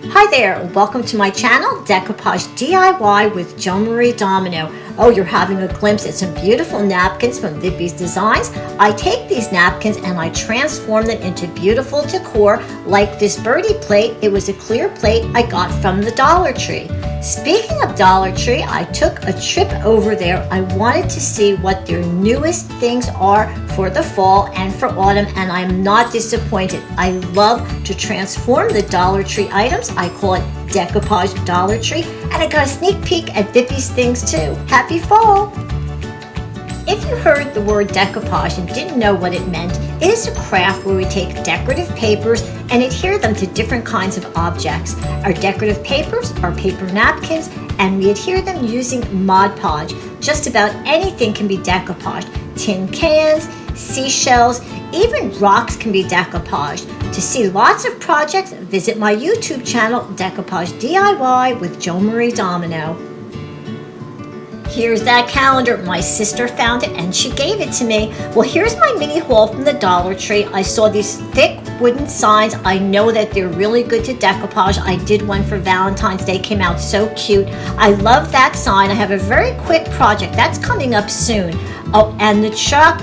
Hi there, welcome to my channel, Decoupage D.I.Y. with Joan-Marie Domino. Oh, you're having a glimpse at some beautiful napkins from Vippies Designs. I take these napkins and I transform them into beautiful decor, like this birdie plate. It was a clear plate I got from the Dollar Tree. Speaking of Dollar Tree, I took a trip over there. I wanted to see what their newest things are for the fall and for autumn, and I'm not disappointed. I love to transform the Dollar Tree items. I call it Decoupage Dollar Tree, and I got a sneak peek at Vippies things too. Happy fall! If you heard the word decoupage and didn't know what it meant, it is a craft where we take decorative papers and adhere them to different kinds of objects. Our decorative papers are paper napkins, and we adhere them using Mod Podge. Just about anything can be decoupaged. Tin cans, seashells, even rocks can be decoupaged. To see lots of projects, visit my YouTube channel, Decoupage D.I.Y. with Joan-Marie Domino. Here's that calendar. My sister found it and she gave it to me. Well, here's my mini haul from the Dollar Tree. I saw these thick wooden signs. I know that they're really good to decoupage. I did one for Valentine's Day, came out so cute. I love that sign. I have a very quick project that's coming up soon. Oh, and the chuck,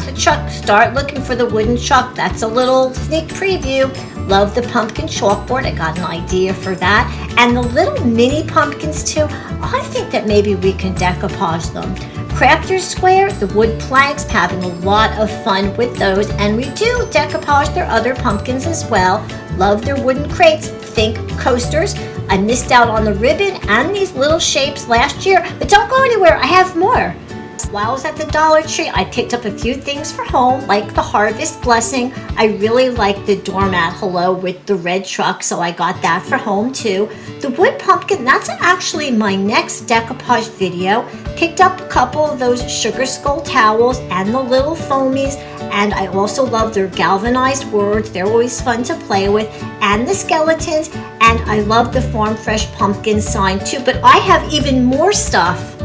start looking for the wooden chuck. That's a little sneak preview. Love the pumpkin chalkboard. I got an idea for that. And the little mini pumpkins too. I think that maybe we can decoupage them. Crafters Square, the wood planks, having a lot of fun with those. And we do decoupage their other pumpkins as well. Love their wooden crates. Think coasters. I missed out on the ribbon and these little shapes last year, but don't go anywhere. I have more. While I was at the Dollar Tree, I picked up a few things for home, like the Harvest Blessing. I really like the doormat hello with the red truck, so I got that for home too. The wood pumpkin, that's actually my next decoupage video. Picked up a couple of those sugar skull towels and the little foamies, and I also love their galvanized words. They're always fun to play with, and the skeletons, and I love the Farm Fresh pumpkin sign too, but I have even more stuff.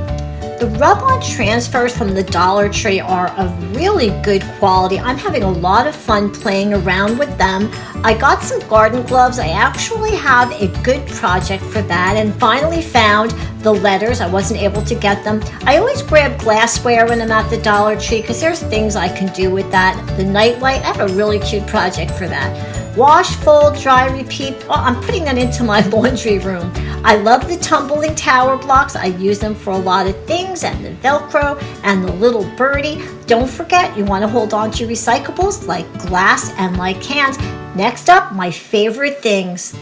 The rub-on transfers from the Dollar Tree are of really good quality. I'm having a lot of fun playing around with them. I got some garden gloves. I actually have a good project for that, and finally found the letters. I wasn't able to get them. I always grab glassware when I'm at the Dollar Tree because there's things I can do with that. The nightlight, I have a really cute project for that. Wash, fold, dry, repeat. Oh, I'm putting that into my laundry room. I love the tumbling tower blocks. I use them for a lot of things, and the Velcro and the little birdie. Don't forget, you want to hold on to your recyclables like glass and like cans. Next up, my favorite things.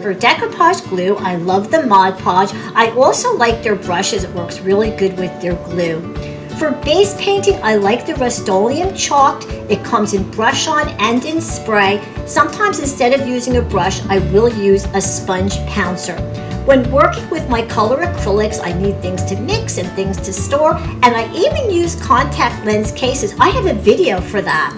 For decoupage glue, I love the Mod Podge. I also like their brushes. It works really good with their glue. For base painting, I like the Rust-Oleum Chalked. It comes in brush on and in spray. Sometimes instead of using a brush, I will use a sponge pouncer. When working with my color acrylics, I need things to mix and things to store, and I even use contact lens cases. I have a video for that.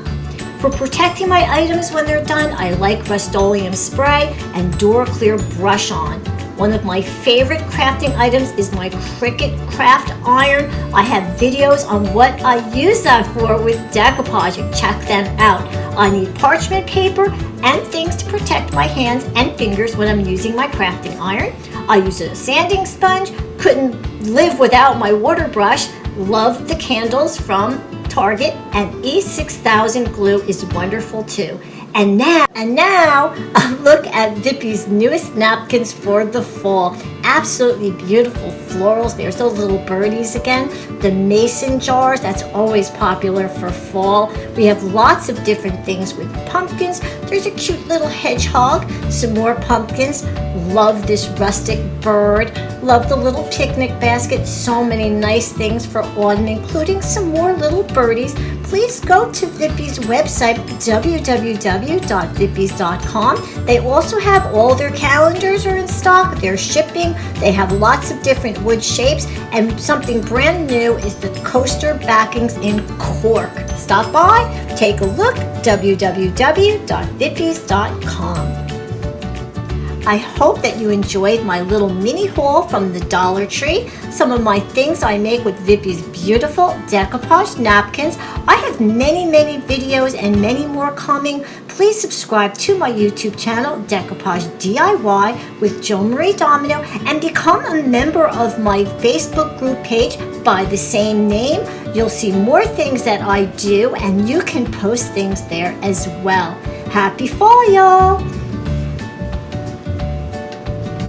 For protecting my items when they're done, I like Rust-Oleum spray and Door Clear brush on. One of my favorite crafting items is my Cricut craft iron. I have videos on what I use that for with decoupaging. Check them out. I need parchment paper and things to protect my hands and fingers when I'm using my crafting iron. I use a sanding sponge. Couldn't live without my water brush. Love the candles from Target, and E6000 glue is wonderful too. And now, look at Vippies' newest napkins for the fall. Absolutely beautiful florals. There's those little birdies again. The mason jars, that's always popular for fall. We have lots of different things with pumpkins. There's a cute little hedgehog, some more pumpkins. Love this rustic bird. Love the little picnic basket. So many nice things for autumn, including some more little birdies. Please go to Vippies' website, www.vippies.com. They also have all their calendars are in stock. They're shipping. They have lots of different wood shapes, and something brand new is the coaster backings in cork. Stop by, take a look, www.vippies.com. I hope that you enjoyed my little mini haul from the Dollar Tree. Some of my things I make with Vippies' beautiful decoupage napkins. I have many videos and many more coming. please subscribe to my YouTube channel, Decoupage DIY with Joan-Marie Domino, and become a member of my Facebook group page by the same name. You'll see more things that I do, and you can post things there as well. Happy fall, y'all!